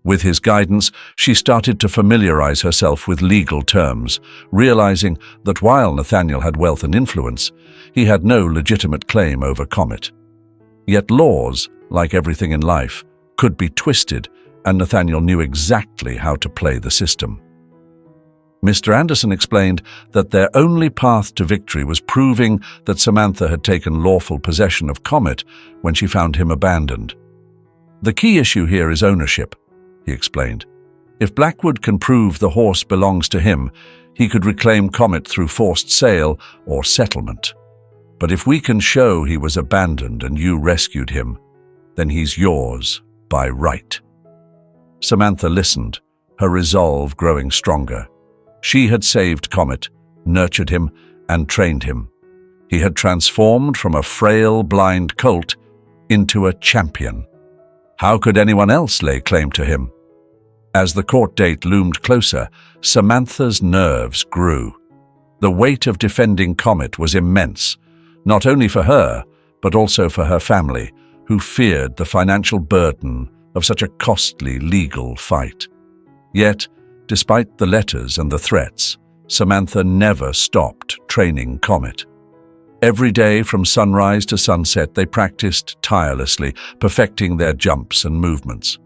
With his guidance, she started to familiarize herself with legal terms, realizing that while Nathaniel had wealth and influence, he had no legitimate claim over Comet. Yet laws, like everything in life, could be twisted, and Nathaniel knew exactly how to play the system. Mr. Anderson explained that their only path to victory was proving that Samantha had taken lawful possession of Comet when she found him abandoned. The key issue here is ownership, he explained. If Blackwood can prove the horse belongs to him, he could reclaim Comet through forced sale or settlement. But if we can show he was abandoned and you rescued him, then he's yours by right. Samantha listened, her resolve growing stronger. She had saved Comet, nurtured him, and trained him. He had transformed from a frail, blind colt into a champion. How could anyone else lay claim to him? As the court date loomed closer, Samantha's nerves grew. The weight of defending Comet was immense, not only for her, but also for her family, who feared the financial burden of such a costly legal fight. Yet, despite the letters and the threats, Samantha never stopped training Comet. Every day from sunrise to sunset, they practiced tirelessly, perfecting their jumps and movements.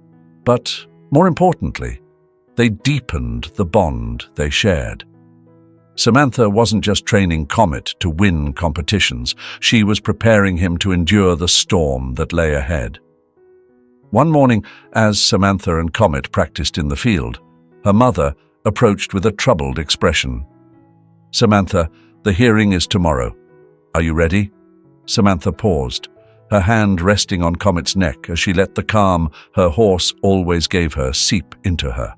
But, more importantly, they deepened the bond they shared. Samantha wasn't just training Comet to win competitions, she was preparing him to endure the storm that lay ahead. One morning, as Samantha and Comet practiced in the field, her mother approached with a troubled expression. "Samantha, the hearing is tomorrow. Are you ready?" Samantha paused, her hand resting on Comet's neck as she let the calm her horse always gave her seep into her.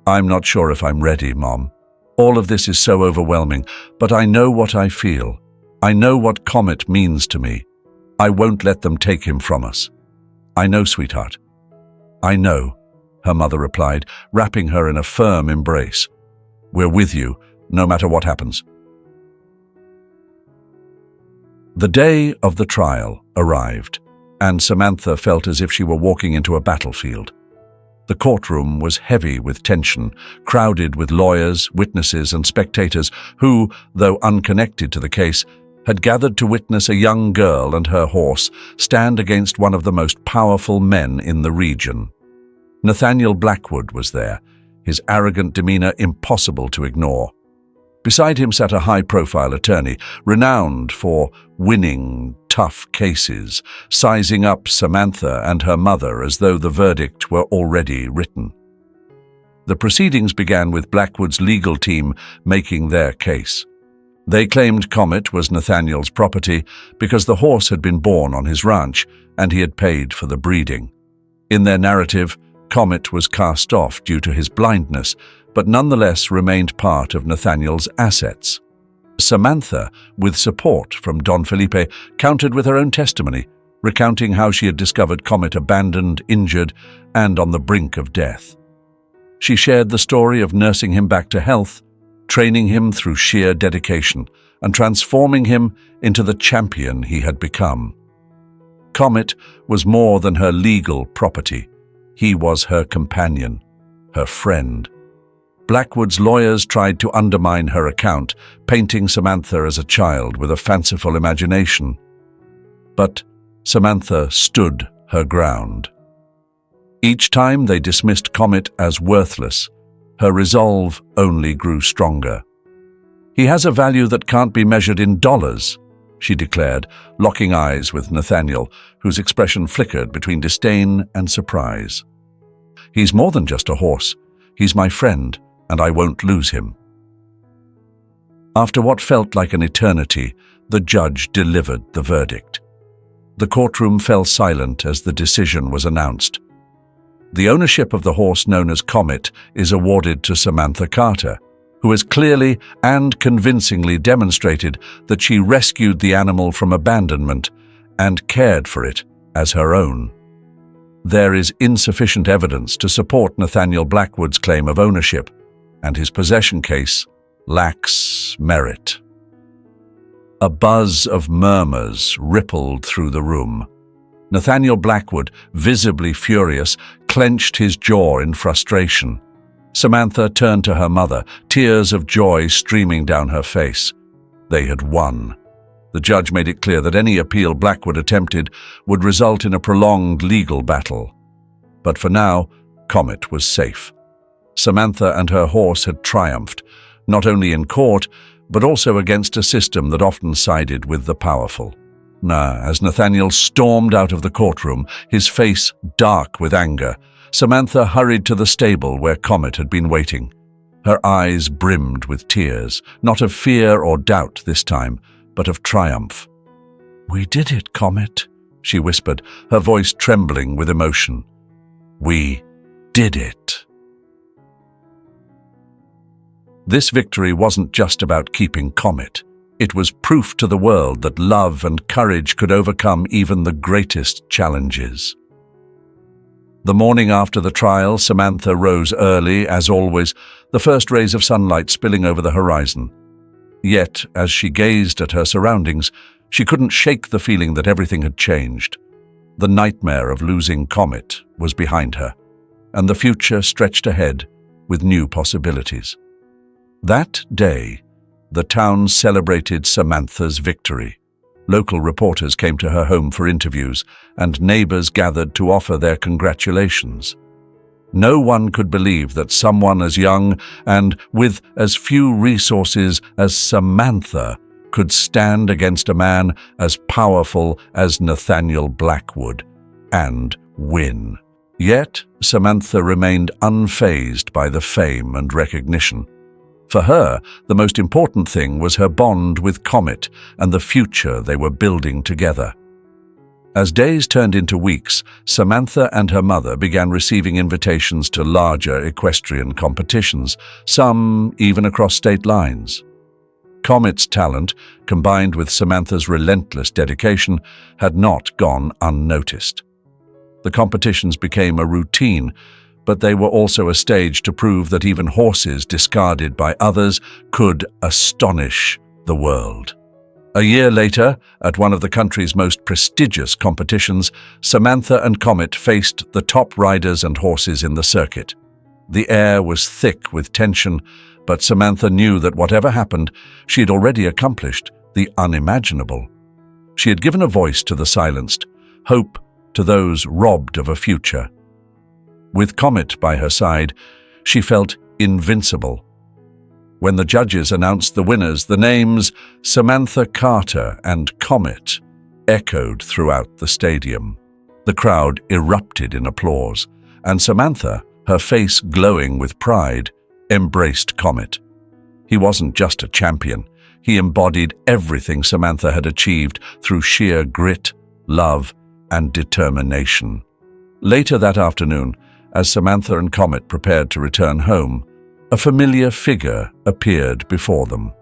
"I'm not sure if I'm ready, Mom. All of this is so overwhelming, but I know what I feel. I know what Comet means to me. I won't let them take him from us." "I know, sweetheart. I know," her mother replied, wrapping her in a firm embrace. "We're with you, no matter what happens." The day of the trial arrived, and Samantha felt as if she were walking into a battlefield. The courtroom was heavy with tension, crowded with lawyers, witnesses, and spectators who, though unconnected to the case, had gathered to witness a young girl and her horse stand against one of the most powerful men in the region. Nathaniel Blackwood was there, his arrogant demeanor impossible to ignore. Beside him sat a high-profile attorney, renowned for winning tough cases, sizing up Samantha and her mother as though the verdict were already written. The proceedings began with Blackwood's legal team making their case. They claimed Comet was Nathaniel's property because the horse had been born on his ranch and he had paid for the breeding. In their narrative, Comet was cast off due to his blindness, but nonetheless remained part of Nathaniel's assets. Samantha, with support from Don Felipe, countered with her own testimony, recounting how she had discovered Comet abandoned, injured, and on the brink of death. She shared the story of nursing him back to health, training him through sheer dedication, and transforming him into the champion he had become. Comet was more than her legal property. He was her companion, her friend. Blackwood's lawyers tried to undermine her account, painting Samantha as a child with a fanciful imagination. But Samantha stood her ground. Each time they dismissed Comet as worthless, her resolve only grew stronger. "He has a value that can't be measured in dollars," she declared, locking eyes with Nathaniel, whose expression flickered between disdain and surprise. "He's more than just a horse. He's my friend, and I won't lose him." After what felt like an eternity, the judge delivered the verdict. The courtroom fell silent as the decision was announced. The ownership of the horse known as Comet is awarded to Samantha Carter, who has clearly and convincingly demonstrated that she rescued the animal from abandonment and cared for it as her own. There is insufficient evidence to support Nathaniel Blackwood's claim of ownership, and his possession case lacks merit. A buzz of murmurs rippled through the room. Nathaniel Blackwood, visibly furious, clenched his jaw in frustration. Samantha turned to her mother, tears of joy streaming down her face. They had won. The judge made it clear that any appeal Blackwood attempted would result in a prolonged legal battle. But for now, Comet was safe. Samantha and her horse had triumphed, not only in court, but also against a system that often sided with the powerful. As Nathaniel stormed out of the courtroom, his face dark with anger, Samantha hurried to the stable where Comet had been waiting. Her eyes brimmed with tears, not of fear or doubt this time, but of triumph. "We did it, Comet," she whispered, her voice trembling with emotion. "We did it." This victory wasn't just about keeping Comet. It was proof to the world that love and courage could overcome even the greatest challenges. The morning after the trial, Samantha rose early, as always, the first rays of sunlight spilling over the horizon. Yet, as she gazed at her surroundings, she couldn't shake the feeling that everything had changed. The nightmare of losing Comet was behind her, and the future stretched ahead with new possibilities. That day, the town celebrated Samantha's victory. Local reporters came to her home for interviews, and neighbors gathered to offer their congratulations. No one could believe that someone as young and with as few resources as Samantha could stand against a man as powerful as Nathaniel Blackwood and win. Yet, Samantha remained unfazed by the fame and recognition. For her, the most important thing was her bond with Comet and the future they were building together. As days turned into weeks, Samantha and her mother began receiving invitations to larger equestrian competitions, some even across state lines. Comet's talent, combined with Samantha's relentless dedication, had not gone unnoticed. The competitions became a routine, but they were also a stage to prove that even horses discarded by others could astonish the world. A year later, at one of the country's most prestigious competitions, Samantha and Comet faced the top riders and horses in the circuit. The air was thick with tension, but Samantha knew that whatever happened, she had already accomplished the unimaginable. She had given a voice to the silenced, hope to those robbed of a future. With Comet by her side, she felt invincible. When the judges announced the winners, the names Samantha Carter and Comet echoed throughout the stadium. The crowd erupted in applause, and Samantha, her face glowing with pride, embraced Comet. He wasn't just a champion. He embodied everything Samantha had achieved through sheer grit, love, and determination. Later that afternoon, as Samantha and Comet prepared to return home, a familiar figure appeared before them.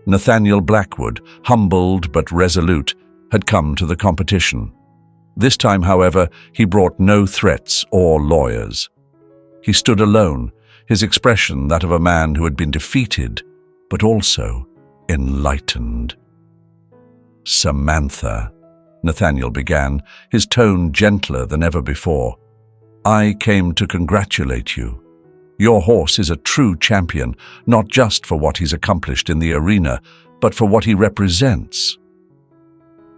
Nathaniel Blackwood, humbled but resolute, had come to the competition. This time, however, he brought no threats or lawyers. He stood alone, his expression that of a man who had been defeated, but also enlightened. "Samantha," Nathaniel began, his tone gentler than ever before, "I came to congratulate you. Your horse is a true champion, not just for what he's accomplished in the arena, but for what he represents."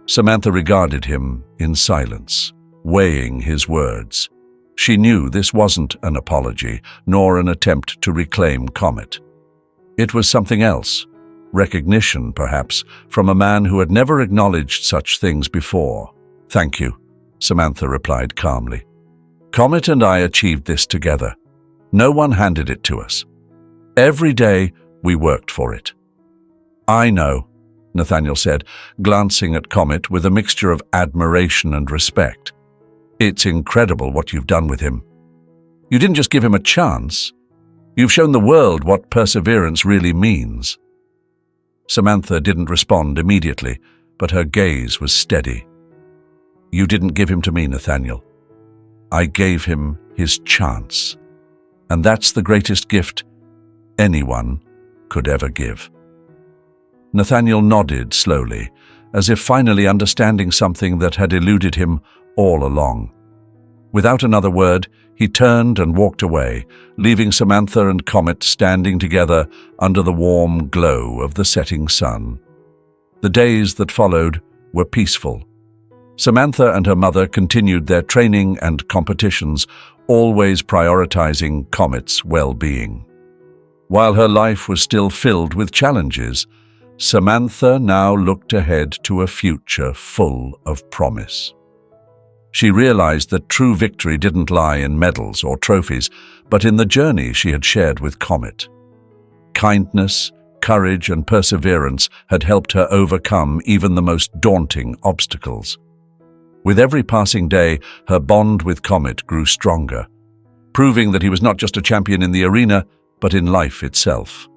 Samantha regarded him in silence, weighing his words. She knew this wasn't an apology, nor an attempt to reclaim Comet. It was something else, recognition, perhaps, from a man who had never acknowledged such things before. "Thank you," Samantha replied calmly. "Comet and I achieved this together. No one handed it to us. Every day we worked for it." "I know," Nathaniel said, glancing at Comet with a mixture of admiration and respect. "It's incredible what you've done with him. You didn't just give him a chance. You've shown the world what perseverance really means." Samantha didn't respond immediately, but her gaze was steady. "You didn't give him to me, Nathaniel. I gave him his chance. And that's the greatest gift anyone could ever give." Nathaniel nodded slowly, as if finally understanding something that had eluded him all along. Without another word, he turned and walked away, leaving Samantha and Comet standing together under the warm glow of the setting sun. The days that followed were peaceful. Samantha and her mother continued their training and competitions, always prioritizing Comet's well-being. While her life was still filled with challenges, Samantha now looked ahead to a future full of promise. She realized that true victory didn't lie in medals or trophies, but in the journey she had shared with Comet. Kindness, courage, and perseverance had helped her overcome even the most daunting obstacles. With every passing day, her bond with Comet grew stronger, proving that he was not just a champion in the arena, but in life itself.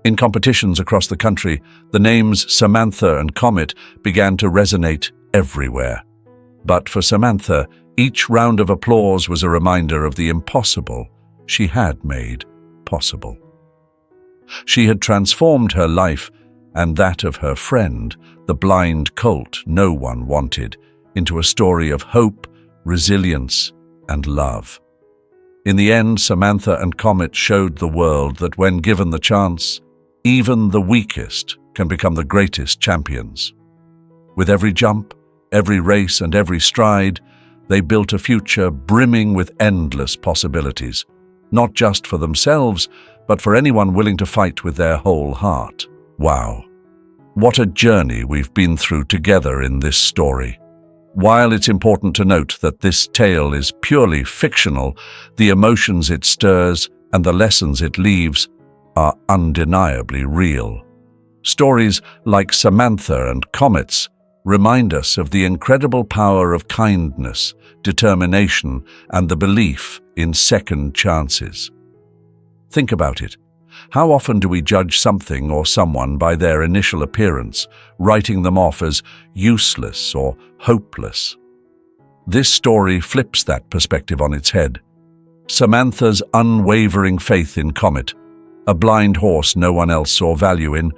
In competitions across the country, the names Samantha and Comet began to resonate everywhere. But for Samantha, each round of applause was a reminder of the impossible she had made possible. She had transformed her life and that of her friend, the blind colt no one wanted, into a story of hope, resilience, and love. In the end, Samantha and Comet showed the world that when given the chance, even the weakest can become the greatest champions. With every jump, every race, and every stride, they built a future brimming with endless possibilities, not just for themselves, but for anyone willing to fight with their whole heart. Wow, what a journey we've been through together in this story. While it's important to note that this tale is purely fictional, the emotions it stirs and the lessons it leaves are undeniably real. Stories like Samantha and Comet's remind us of the incredible power of kindness, determination, and the belief in second chances. Think about it. How often do we judge something or someone by their initial appearance, writing them off as useless or hopeless? This story flips that perspective on its head. Samantha's unwavering faith in Comet, a blind horse no one else saw value in,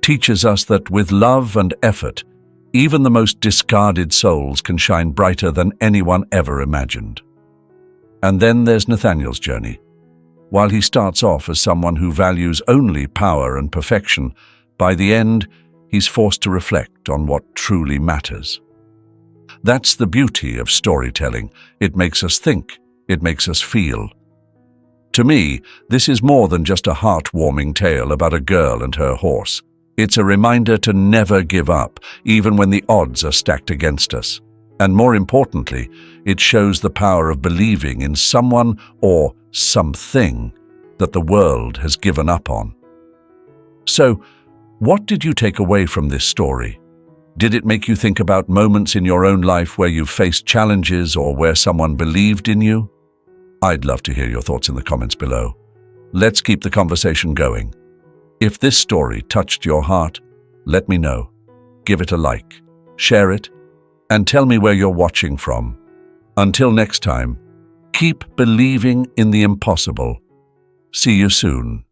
teaches us that with love and effort, even the most discarded souls can shine brighter than anyone ever imagined. And then there's Nathaniel's journey. While he starts off as someone who values only power and perfection, by the end, he's forced to reflect on what truly matters. That's the beauty of storytelling. It makes us think, it makes us feel. To me, this is more than just a heartwarming tale about a girl and her horse. It's a reminder to never give up, even when the odds are stacked against us. And more importantly, it shows the power of believing in someone or something that the world has given up on. So, what did you take away from this story? Did it make you think about moments in your own life where you've faced challenges or where someone believed in you? I'd love to hear your thoughts in the comments below. Let's keep the conversation going. If this story touched your heart, let me know. Give it a like, share it, and tell me where you're watching from. Until next time, keep believing in the impossible. See you soon.